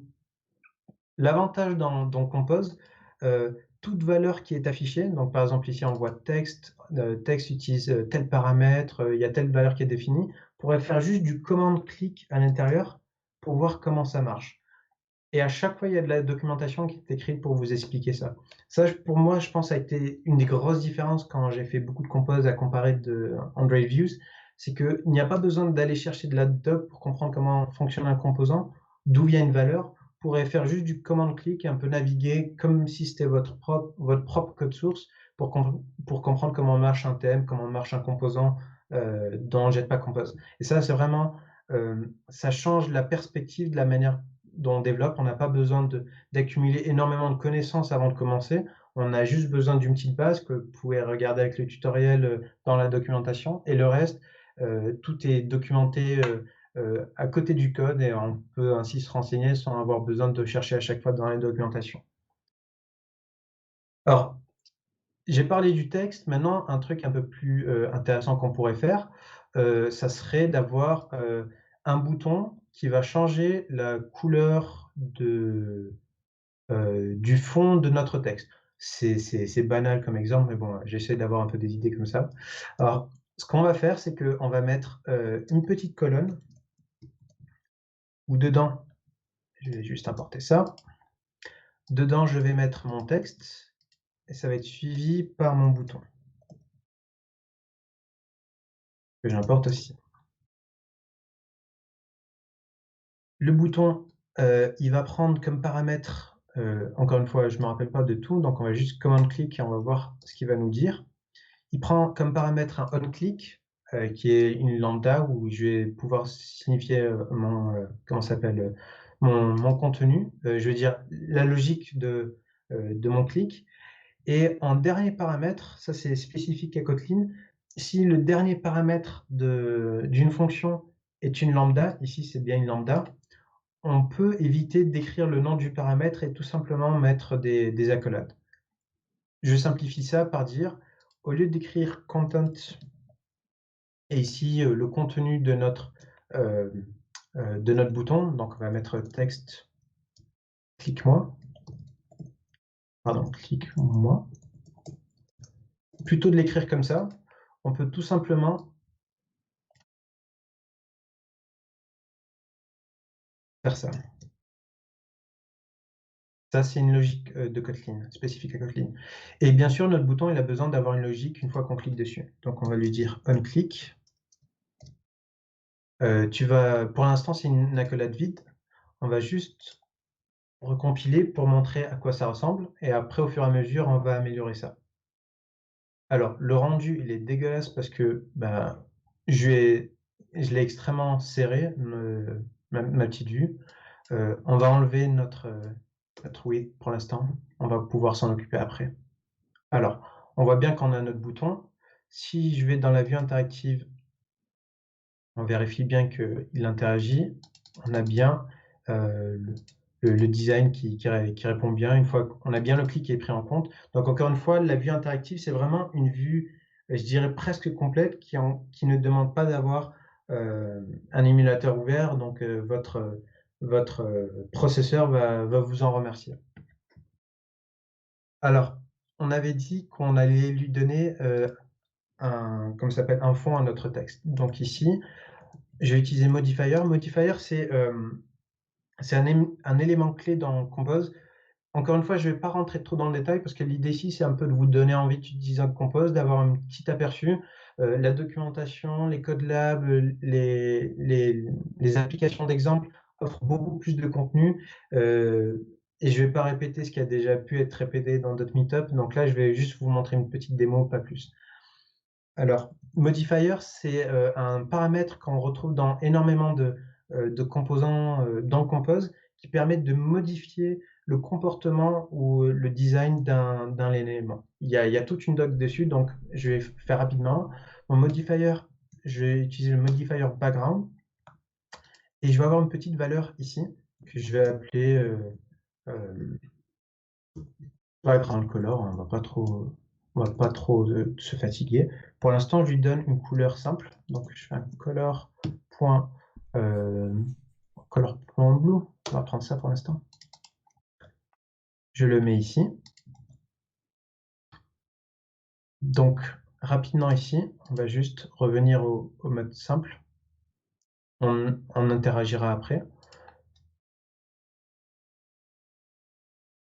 l'avantage dans Compose, toute valeur qui est affichée, donc par exemple ici on voit texte, texte utilise tel paramètre, il y a telle valeur qui est définie, on pourrait faire juste du commande-clic à l'intérieur pour voir comment ça marche. Et à chaque fois, il y a de la documentation qui est écrite pour vous expliquer ça. Ça, pour moi, je pense, a été une des grosses différences quand j'ai fait beaucoup de Compose à comparer de Android Views, c'est qu'il n'y a pas besoin d'aller chercher de la doc pour comprendre comment fonctionne un composant, d'où vient une valeur. Vous pourrez faire juste du command-click et un peu naviguer comme si c'était votre propre code source pour comprendre comment marche un thème, comment marche un composant dans Jetpack Compose. Et ça, c'est vraiment, ça change la perspective de la manière dont on développe. On n'a pas besoin d'accumuler énormément de connaissances avant de commencer. On a juste besoin d'une petite base que vous pouvez regarder avec le tutoriel dans la documentation. Et le reste, tout est documenté à côté du code et on peut ainsi se renseigner sans avoir besoin de chercher à chaque fois dans la documentation. Alors, j'ai parlé du texte. Maintenant, un truc un peu plus intéressant qu'on pourrait faire, ça serait d'avoir un bouton qui va changer la couleur du fond de notre texte. C'est banal comme exemple, mais bon, j'essaie d'avoir un peu des idées comme ça. Alors, ce qu'on va faire, c'est qu'on va mettre une petite colonne où dedans, je vais juste importer ça. Dedans, je vais mettre mon texte et ça va être suivi par mon bouton que j'importe aussi. Le bouton, il va prendre comme paramètre, encore une fois, je ne me rappelle pas de tout, donc on va juste command-click et on va voir ce qu'il va nous dire. Il prend comme paramètre un onClick, qui est une lambda où je vais pouvoir signifier mon contenu, je veux dire la logique de mon clic. Et en dernier paramètre, ça c'est spécifique à Kotlin, si le dernier paramètre d'une fonction est une lambda, ici c'est bien une lambda, on peut éviter d'écrire le nom du paramètre et tout simplement mettre des accolades. Je simplifie ça par dire, au lieu d'écrire content et ici le contenu de notre bouton, donc on va mettre texte clique-moi, plutôt de l'écrire comme ça, on peut tout simplement faire ça. Ça, c'est une logique de Kotlin, spécifique à Kotlin. Et bien sûr, notre bouton, il a besoin d'avoir une logique une fois qu'on clique dessus. Donc, on va lui dire onClick. Pour l'instant, c'est une accolade vide. On va juste recompiler pour montrer à quoi ça ressemble. Et après, au fur et à mesure, on va améliorer ça. Alors, le rendu, il est dégueulasse parce que je l'ai extrêmement serré, ma petite vue. On va enlever notre oui pour l'instant. On va pouvoir s'en occuper après. Alors, on voit bien qu'on a notre bouton. Si je vais dans la vue interactive, on vérifie bien qu'il interagit. On a bien le design qui répond bien, une fois qu'on a bien le clic qui est pris en compte. Donc encore une fois, la vue interactive, c'est vraiment une vue, je dirais presque complète, qui ne demande pas d'avoir un émulateur ouvert, donc votre processeur va vous en remercier. Alors, on avait dit qu'on allait lui donner un fond à notre texte. Donc ici, je vais utiliser modifier. Modifier, c'est un élément clé dans Compose encore une fois, je ne vais pas rentrer trop dans le détail parce que l'idée ici, c'est un peu de vous donner envie d'utiliser un Compose, d'avoir un petit aperçu. La documentation, les codes lab, les applications d'exemple offrent beaucoup plus de contenu. Et je ne vais pas répéter ce qui a déjà pu être répété dans d'autres meetups. Donc là, je vais juste vous montrer une petite démo, pas plus. Alors, modifier, c'est un paramètre qu'on retrouve dans énormément de composants dans Compose qui permettent de modifier le comportement ou le design d'un élément. Il y a toute une doc dessus, donc je vais faire rapidement. Mon modifier, je vais utiliser le modifier background et je vais avoir une petite valeur ici que je vais appeler background color. On va pas trop se fatiguer. Pour l'instant, je lui donne une couleur simple. Donc, je fais un color.blue. On va prendre ça pour l'instant. Je le mets ici. Donc, rapidement ici, on va juste revenir au mode simple. On interagira après.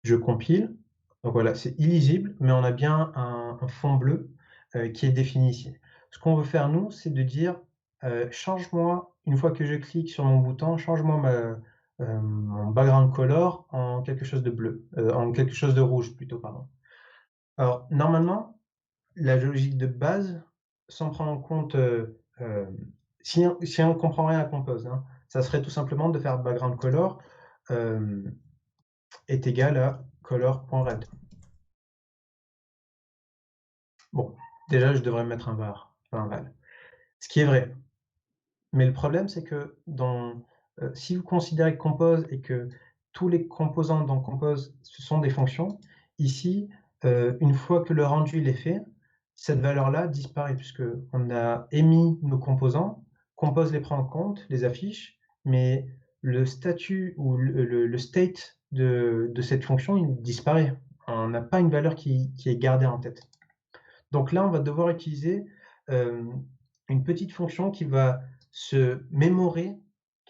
Je compile. Donc voilà, c'est illisible, mais on a bien un fond bleu qui est défini ici. Ce qu'on veut faire, nous, c'est de dire change-moi, une fois que je clique sur mon bouton, change-moi mon background color en quelque chose de bleu, en quelque chose de rouge plutôt, pardon. Alors, normalement, la logique de base, sans prendre en compte, si on ne comprend rien à Compose, hein, ça serait tout simplement de faire background color est égal à color.red. Bon, déjà, je devrais mettre un var, pas un val. Ce qui est vrai. Mais le problème, c'est que si vous considérez Compose et que tous les composants dans Compose, ce sont des fonctions, ici, une fois que le rendu il est fait, cette valeur-là disparaît puisqu'on a émis nos composants, Compose les prend en compte, les affiche, mais le statut ou le state de cette fonction, il disparaît. On n'a pas une valeur qui est gardée en tête. Donc là, on va devoir utiliser une petite fonction qui va se mémorer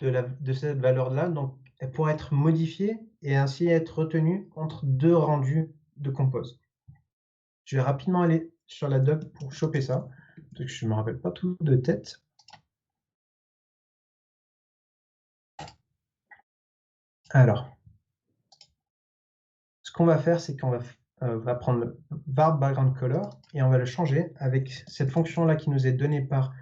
de cette valeur-là, donc elle pourra être modifiée et ainsi être retenue entre deux rendus de Compose. Je vais rapidement aller sur la doc pour choper ça, parce que je ne me rappelle pas tout de tête. Alors, ce qu'on va faire, c'est qu'on va prendre le var background color et on va le changer avec cette fonction-là qui nous est donnée par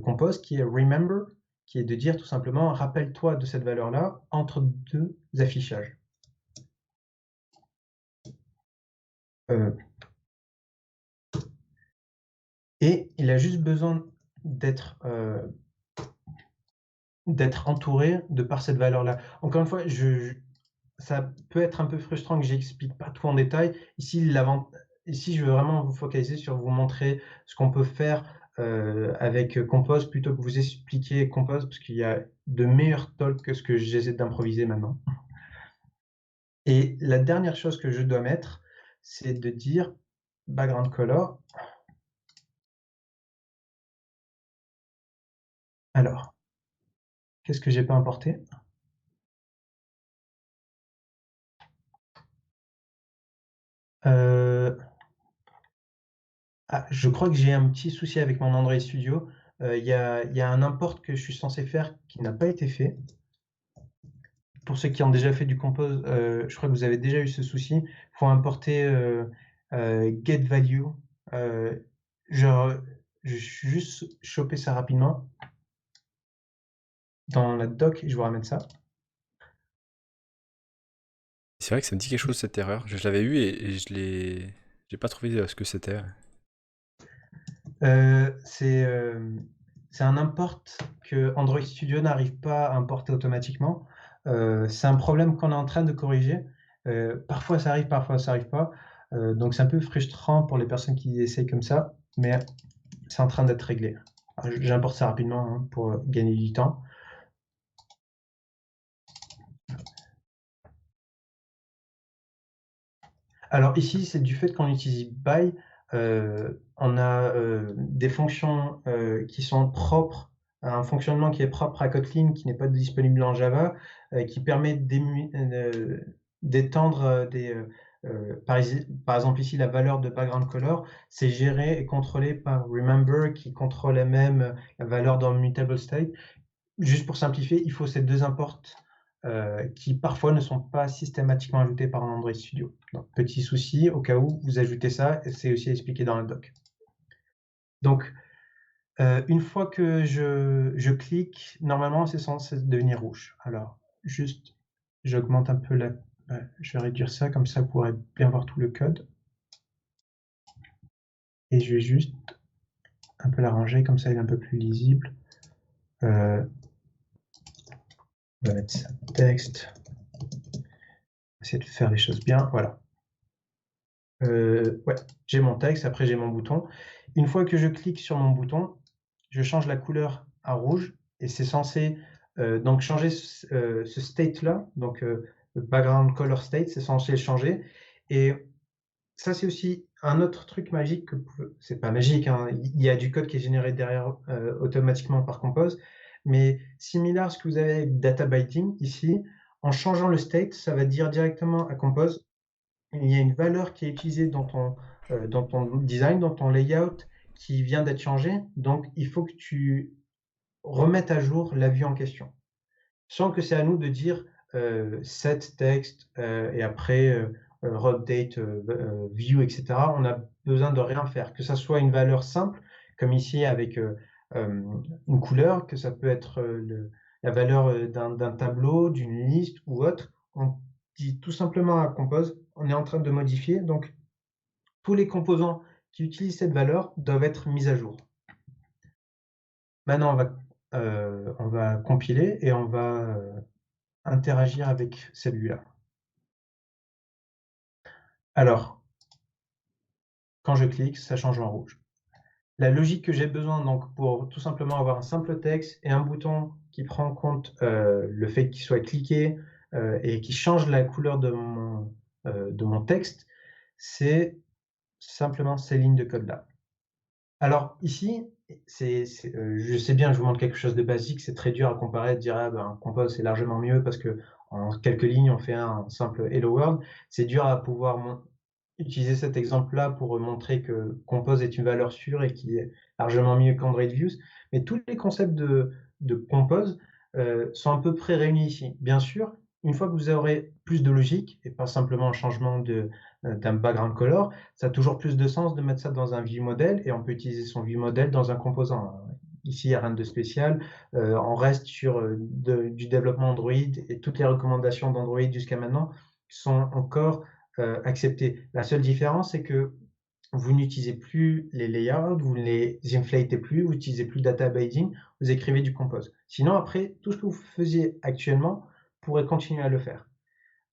Compose, qui est remember, qui est de dire tout simplement rappelle-toi de cette valeur-là entre deux affichages. Et il a juste besoin d'être entouré de par cette valeur-là. Encore une fois, ça peut être un peu frustrant que j'explique pas tout en détail. Ici, je veux vraiment vous focaliser sur vous montrer ce qu'on peut faire avec Compose plutôt que vous expliquer Compose, parce qu'il y a de meilleurs talks que ce que j'essaie d'improviser maintenant. Et la dernière chose que je dois mettre, c'est de dire background color. Alors, qu'est-ce que j'ai pas importé? Je crois que j'ai un petit souci avec mon Android Studio. Il y a un import que je suis censé faire qui n'a pas été fait. Pour ceux qui ont déjà fait du Compose, je crois que vous avez déjà eu ce souci. Il faut importer getValue. Je vais juste choper ça rapidement dans la doc et je vous ramène ça. C'est vrai que ça me dit quelque chose cette erreur. Je l'avais eu et j'ai pas trouvé ce que c'était. C'est un import que Android Studio n'arrive pas à importer automatiquement. C'est un problème qu'on est en train de corriger. Parfois ça arrive, parfois ça arrive pas. Donc c'est un peu frustrant pour les personnes qui essaient comme ça, mais c'est en train d'être réglé. J'importe ça rapidement hein, pour gagner du temps. Alors ici, c'est du fait qu'on utilise by. On a des fonctions qui sont propres, un fonctionnement qui est propre à Kotlin, qui n'est pas disponible en Java, qui permet d'étendre par exemple ici la valeur de background color, c'est géré et contrôlé par remember qui contrôle même la valeur dans le mutable state. Juste pour simplifier, il faut ces deux imports qui parfois ne sont pas systématiquement ajoutés par un Android Studio. Donc, petit souci, au cas où vous ajoutez ça, et c'est aussi expliqué dans le doc. Donc, une fois que je clique, normalement c'est censé devenir rouge. Alors, juste, j'augmente un peu je vais réduire ça, comme ça vous pourrez bien voir tout le code. Et je vais juste un peu l'arranger, comme ça il est un peu plus lisible. On va mettre ça texte. Essayer de faire les choses bien, voilà. Ouais, j'ai mon texte, après j'ai mon bouton. Une fois que je clique sur mon bouton, je change la couleur à rouge et c'est censé donc changer ce state-là, donc le background color state, c'est censé le changer. Et ça, c'est aussi un autre truc magique c'est pas magique, hein, il y a du code qui est généré derrière automatiquement par Compose, mais similaire à ce que vous avez avec data binding ici, en changeant le state, ça va dire directement à Compose il y a une valeur qui est utilisée dans ton design, dans ton layout, qui vient d'être changée. Donc, il faut que tu remettes à jour la vue en question. Sans que c'est à nous de dire set text et après update view, etc. On a besoin de rien faire. Que ça soit une valeur simple, comme ici avec une couleur, que ça peut être la valeur d'un tableau, d'une liste ou autre. On dit tout simplement à Compose, on est en train de modifier, donc tous les composants qui utilisent cette valeur doivent être mis à jour. Maintenant, on va compiler et on va interagir avec celui-là. Alors, quand je clique, ça change en rouge. La logique que j'ai besoin donc pour tout simplement avoir un simple texte et un bouton qui prend en compte le fait qu'il soit cliqué et qui change la couleur de mon texte, c'est simplement ces lignes de code-là. Alors ici, je sais bien, je vous montre quelque chose de basique, c'est très dur à comparer, de dire ah ben, Compose c'est largement mieux parce que en quelques lignes on fait un simple Hello World. C'est dur à pouvoir utiliser cet exemple-là pour montrer que Compose est une valeur sûre et qui est largement mieux qu'Android Views. Mais tous les concepts de Compose sont à peu près réunis ici. Bien sûr, une fois que vous aurez plus de logique et pas simplement un changement d'un background color, ça a toujours plus de sens de mettre ça dans un ViewModel et on peut utiliser son ViewModel dans un composant. Ici, il n'y a rien de spécial. On reste sur du développement Android et toutes les recommandations d'Android jusqu'à maintenant sont encore acceptées. La seule différence, c'est que vous n'utilisez plus les layouts, vous ne les inflatez plus, vous n'utilisez plus data binding, vous écrivez du compose. Sinon, après, tout ce que vous faisiez actuellement, vous pourrez continuer à le faire.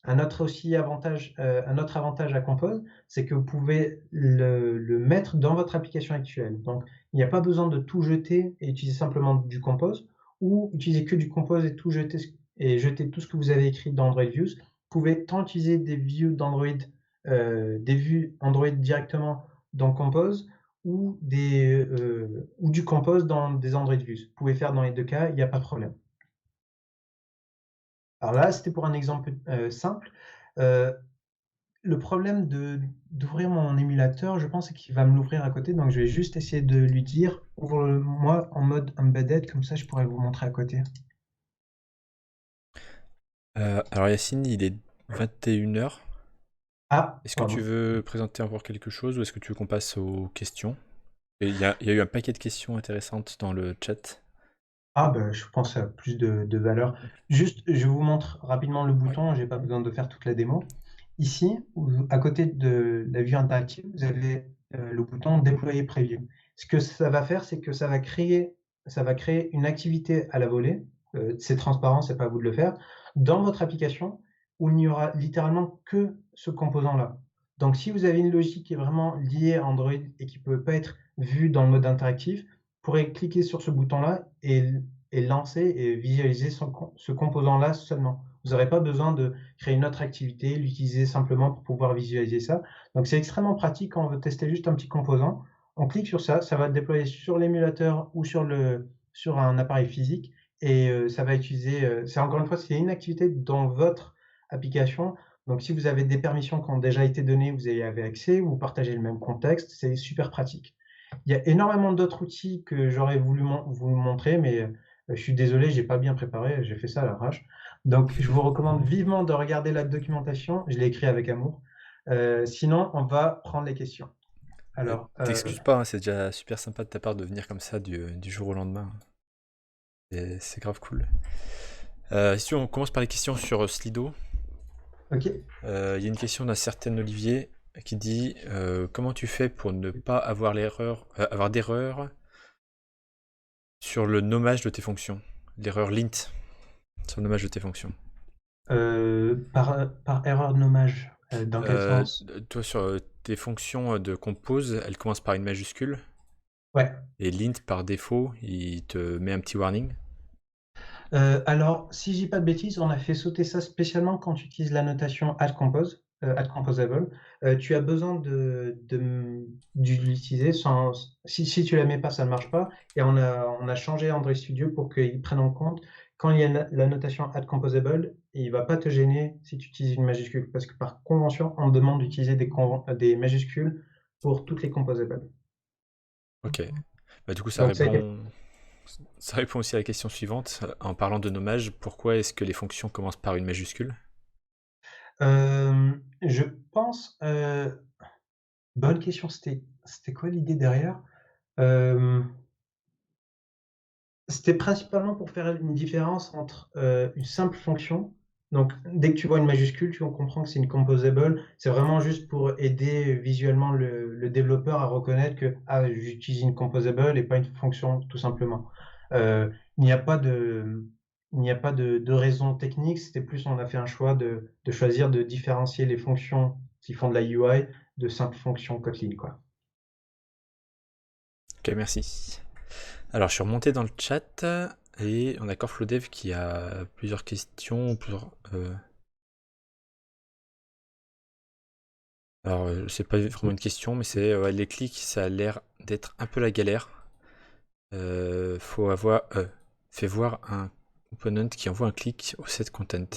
Un autre avantage à Compose, c'est que vous pouvez le mettre dans votre application actuelle. Donc, il n'y a pas besoin de tout jeter et utiliser simplement du Compose, ou utiliser que du Compose et tout jeter et jeter tout ce que vous avez écrit dans Android Views. Vous pouvez tant utiliser des vues Android directement dans Compose ou du Compose dans des Android Views. Vous pouvez faire dans les deux cas, il n'y a pas de problème. Alors là, c'était pour un exemple simple. Le problème d'ouvrir mon émulateur, je pense, c'est qu'il va me l'ouvrir à côté. Donc, je vais juste essayer de lui dire « Ouvre-moi en mode embedded », comme ça, je pourrais vous montrer à côté. Alors Yacine, il est 21h. Ah, Est-ce que tu veux présenter encore quelque chose ou est-ce que tu veux qu'on passe aux questions? Il y a eu un paquet de questions intéressantes dans le chat. Ah, ben, je pense à plus de valeur. Juste, je vous montre rapidement le bouton, j'ai pas besoin de faire toute la démo. Ici, à côté de la vue interactive, vous avez le bouton déployer preview. Ce que ça va faire, c'est que ça va créer une activité à la volée. C'est transparent, c'est pas à vous de le faire. Dans votre application, où il n'y aura littéralement que ce composant-là. Donc, si vous avez une logique qui est vraiment liée à Android et qui ne peut pas être vue dans le mode interactif, vous pourrez cliquer sur ce bouton-là et lancer et visualiser ce composant-là seulement. Vous n'aurez pas besoin de créer une autre activité, l'utiliser simplement pour pouvoir visualiser ça. Donc, c'est extrêmement pratique quand on veut tester juste un petit composant. On clique sur ça, ça va le déployer sur l'émulateur ou sur un appareil physique et ça va utiliser, c'est encore une fois, c'est une activité dans votre application. Donc, si vous avez des permissions qui ont déjà été données, vous y avez accès, vous partagez le même contexte, c'est super pratique. Il y a énormément d'autres outils que j'aurais voulu vous montrer, mais je suis désolé, j'ai pas bien préparé, j'ai fait ça à l'arrache. Donc, je vous recommande vivement de regarder la documentation. Je l'ai écrit avec amour. Sinon, on va prendre les questions. Alors, T'excuses pas, hein, c'est déjà super sympa de ta part de venir comme ça du jour au lendemain. C'est grave cool. Si on commence par les questions sur Slido, ok. il y a une question d'un certain Olivier qui dit comment tu fais pour ne pas avoir avoir d'erreur sur le nommage de tes fonctions, l'erreur lint sur le nommage de tes fonctions. Par erreur de nommage, dans quel sens? Toi, sur tes fonctions de compose, elles commencent par une majuscule. Ouais. Et lint, par défaut, il te met un petit warning. Alors, si je dis pas de bêtises, on a fait sauter ça spécialement quand tu utilises la notation add composable. Tu as besoin d'utiliser sans. Si tu la mets pas, ça ne marche pas. Et on a changé Android Studio pour qu'il prenne en compte quand il y a la notation add composable, il va pas te gêner si tu utilises une majuscule, parce que par convention, on demande d'utiliser des majuscules pour toutes les composables. Ok. Bah, du coup, Donc, ça répond aussi à la question suivante. En parlant de nommage, pourquoi est-ce que les fonctions commencent par une majuscule? je pense. Bonne question. C'était quoi l'idée derrière? C'était principalement pour faire une différence entre une simple fonction. Donc, dès que tu vois une majuscule, tu comprends que c'est une composable. C'est vraiment juste pour aider visuellement le développeur à reconnaître que j'utilise une composable et pas une fonction, tout simplement. Il n'y a pas de raison technique. C'était plus, on a fait un choix de choisir de différencier les fonctions qui font de la UI de simples fonctions Kotlin, quoi. Ok, merci. Alors, je suis remonté dans le chat et on a Corflodev qui a plusieurs questions. Alors, c'est pas vraiment une question, mais c'est les clics, ça a l'air d'être un peu la galère. Fait voir un component qui envoie un clic au set content.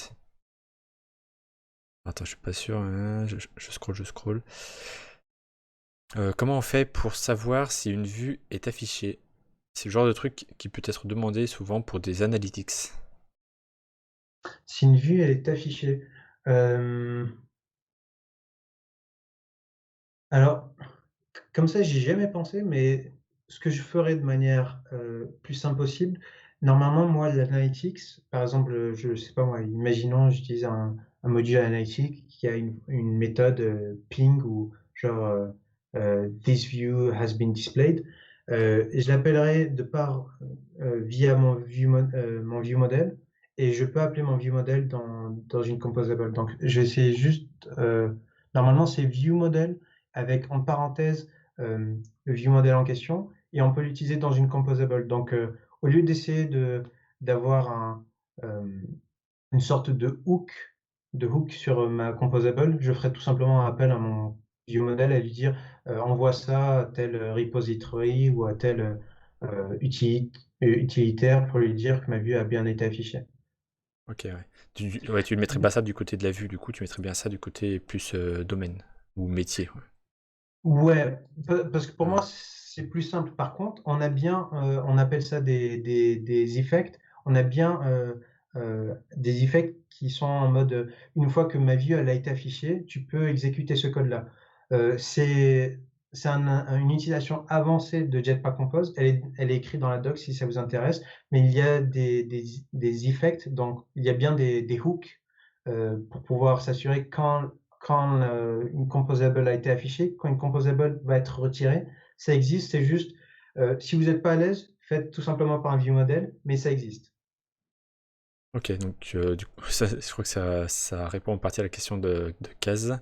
Attends, je suis pas sûr. Hein, je scroll. Comment on fait pour savoir si une vue est affichée? C'est le genre de truc qui peut être demandé souvent pour des analytics. Si une vue, elle est affichée. Alors, comme ça, j'y ai jamais pensé, mais ce que je ferais de manière plus simple possible, normalement, moi, l'analytics, par exemple, je sais pas moi, imaginons, j'utilise un module analytique qui a une méthode ping ou genre this view has been displayed. Et je l'appellerai via mon view model, et je peux appeler mon view model dans une composable. Donc, je vais essayer juste, normalement, c'est view model avec en parenthèse le view model en question, et on peut l'utiliser dans une composable. Donc, au lieu d'essayer d'avoir une sorte de hook sur ma composable, je ferai tout simplement un appel à mon view model, à lui dire envoie ça à tel repository ou à tel utilitaire pour lui dire que ma vue a bien été affichée. Ok, ouais. Tu ne mettrais pas ça du côté de la vue, du coup, tu mettrais bien ça du côté plus domaine ou métier. Ouais. Ouais, parce que pour Ouais. moi, c'est plus simple. Par contre, on appelle ça des effects. On a bien des effects qui sont en mode, une fois que ma vue elle a été affichée, tu peux exécuter ce code-là. C'est une utilisation avancée de Jetpack Compose. Elle est écrite dans la doc si ça vous intéresse. Mais il y a des effects, donc il y a bien des hooks pour pouvoir s'assurer quand une composable a été affichée, quand une composable va être retirée. Ça existe, c'est juste, si vous n'êtes pas à l'aise, faites tout simplement par un view model, mais ça existe. Ok, donc du coup, je crois que ça répond en partie à la question de Kaz.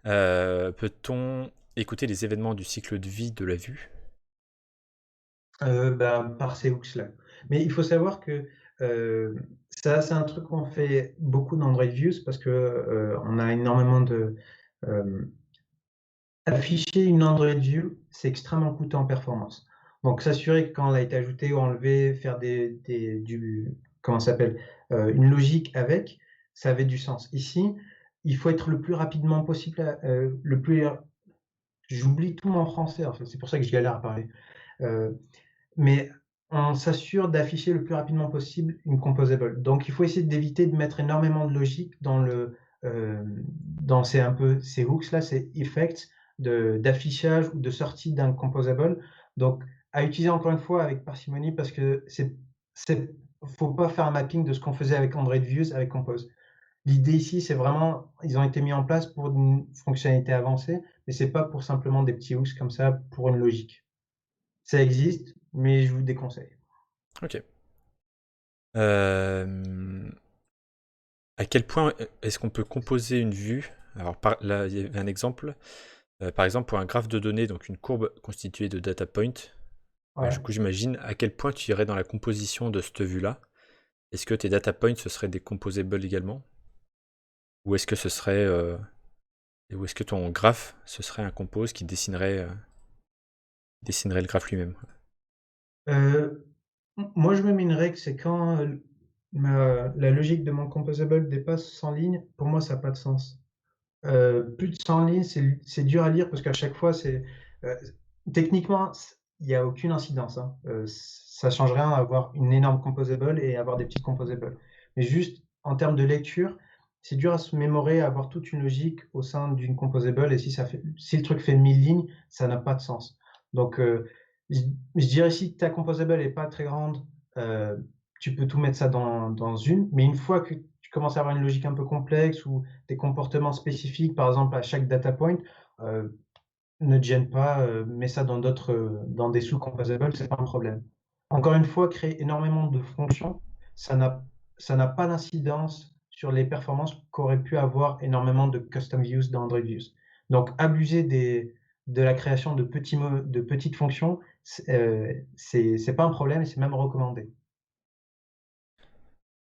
Peut-on écouter les événements du cycle de vie de la vue? Par ces hooks-là. Mais il faut savoir que ça, c'est un truc qu'on fait beaucoup dans Android Views parce que on a énormément de. euh, Afficher une Android View, c'est extrêmement coûteux en performance. Donc, s'assurer que quand elle a été ajoutée ou enlevée, faire comment ça s'appelle, une logique avec, ça avait du sens. Ici, il faut être le plus rapidement possible, le plus j'oublie tout mon français, en fait, c'est pour ça que je galère à parler. Mais on s'assure d'afficher le plus rapidement possible une composable. Donc il faut essayer d'éviter de mettre énormément de logique dans ces hooks là, ces effects d'affichage ou de sortie d'un composable. Donc à utiliser encore une fois avec parcimonie parce que faut pas faire un mapping de ce qu'on faisait avec Android Views avec Compose. L'idée ici, c'est vraiment, ils ont été mis en place pour une fonctionnalité avancée, mais c'est pas pour simplement des petits hooks comme ça pour une logique. Ça existe, mais je vous déconseille. Ok. À quel point est-ce qu'on peut composer une vue? Alors là, il y avait un exemple. Par exemple, pour un graphe de données, donc une courbe constituée de data points. Ouais. Du coup, j'imagine à quel point tu irais dans la composition de cette vue-là. Est-ce que tes data points, ce seraient des composables également? Ou est-ce que ou est-ce que ton graphe, ce serait un compose qui dessinerait le graphe lui-même? Moi, je me mets une règle, c'est quand la logique de mon composable dépasse 100 lignes, pour moi, ça n'a pas de sens. Plus de 100 lignes, c'est dur à lire parce qu'à chaque fois, techniquement, il n'y a aucune incidence. Hein. Ça ne change rien à avoir une énorme composable et avoir des petites composables. Mais juste en termes de lecture, c'est dur à se mémorer, à avoir toute une logique au sein d'une composable. Et si le truc fait 1000 lignes, ça n'a pas de sens. Donc, je dirais si ta composable n'est pas très grande, tu peux tout mettre ça dans une. Mais une fois que tu commences à avoir une logique un peu complexe ou des comportements spécifiques, par exemple à chaque data point, ne te gêne pas, mets ça dans des sous-composables, c'est pas un problème. Encore une fois, créer énormément de fonctions, ça n'a pas d'incidence sur les performances qu'aurait pu avoir énormément de custom views dans Android Views. Donc, abuser de la création de petites fonctions, c'est pas un problème et c'est même recommandé.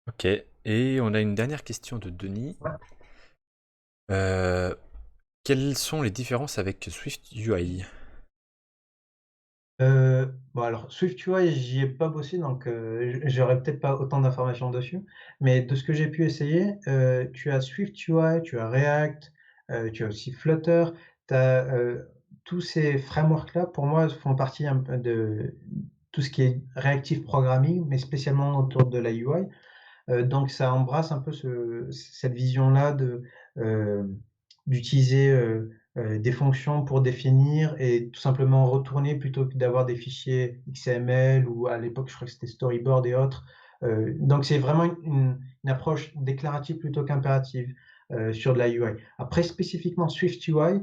Ok. Et on a une dernière question de Denis. Ouais. Quelles sont les différences avec Swift UI? Bon alors SwiftUI, j'y ai pas bossé donc j'aurais peut-être pas autant d'informations dessus. Mais de ce que j'ai pu essayer, tu as SwiftUI, tu as React, tu as aussi Flutter. Tu as, tous ces frameworks-là, pour moi, font partie un peu de tout ce qui est reactive programming, mais spécialement autour de la UI. Donc ça embrasse un peu cette vision-là d'utiliser des fonctions pour définir et tout simplement retourner plutôt que d'avoir des fichiers XML ou à l'époque je crois que c'était storyboard et autres. Donc c'est vraiment une approche déclarative plutôt qu'impérative sur de la UI. Après spécifiquement SwiftUI,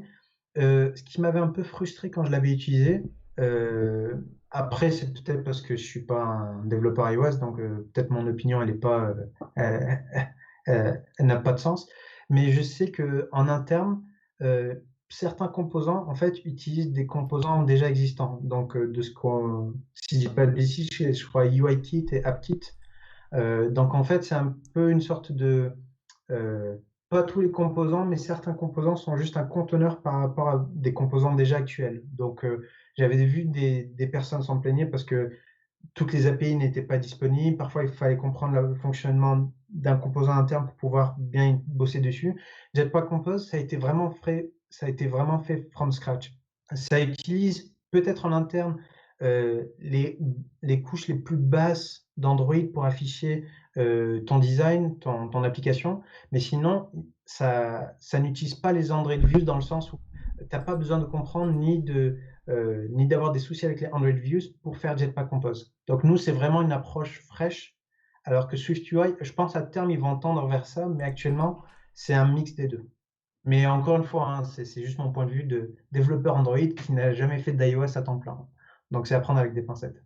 ce qui m'avait un peu frustré quand je l'avais utilisé, après c'est peut-être parce que je suis pas un développeur iOS, donc peut-être mon opinion elle est pas, elle n'a pas de sens. Mais je sais que en interne, certains composants en fait utilisent des composants déjà existants. Donc si je dis pas de bêtises, je crois UIKit et AppKit. Donc en fait c'est un peu une sorte de pas tous les composants, mais certains composants sont juste un conteneur par rapport à des composants déjà actuels. Donc, j'avais vu des personnes s'en plaigner parce que toutes les API n'étaient pas disponibles. Parfois, il fallait comprendre le fonctionnement d'un composant interne pour pouvoir bien bosser dessus. Jetpack Compose, ça a été vraiment fait from scratch. Ça utilise peut-être en interne les couches les plus basses d'Android pour afficher ton design, ton application, mais sinon, ça n'utilise pas les Android Views dans le sens où tu n'as pas besoin de comprendre ni d'avoir des soucis avec les Android Views pour faire Jetpack Compose. Donc nous, c'est vraiment une approche fraîche, alors que SwiftUI, je pense à terme, ils vont tendre vers ça, mais actuellement, c'est un mix des deux. Mais encore une fois, hein, c'est juste mon point de vue de développeur Android qui n'a jamais fait d'iOS à temps plein. Donc c'est à prendre avec des pincettes.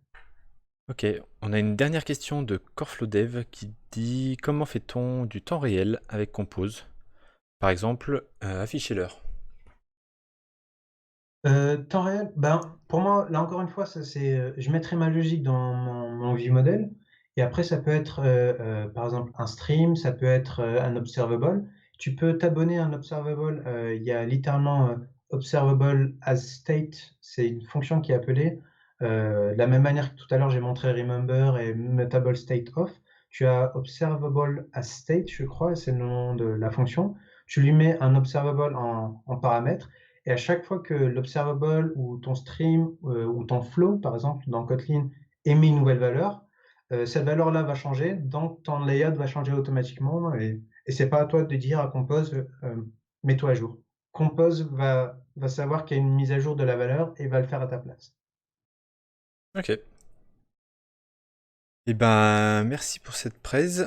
Ok, on a une dernière question de Corflodev qui dit comment fait-on du temps réel avec Compose? Par exemple, afficher l'heure. Temps réel, ben, pour moi, là encore une fois, je mettrai ma logique dans mon view model. Et après, ça peut être, par exemple, un stream, ça peut être un observable. Tu peux t'abonner à un observable. Il y a littéralement observable as state. C'est une fonction qui est appelée de la même manière que tout à l'heure, j'ai montré remember et mutable state of. Tu as observable as state, je crois, c'est le nom de la fonction. tu lui mets un observable en paramètre, et à chaque fois que l'observable ou ton stream ou ton flow, par exemple, dans Kotlin, émet une nouvelle valeur, cette valeur-là va changer, donc ton layout va changer automatiquement, et c'est pas à toi de dire à Compose, mets-toi à jour. Compose va savoir qu'il y a une mise à jour de la valeur et va le faire à ta place. Ok. Eh ben, merci pour cette presse.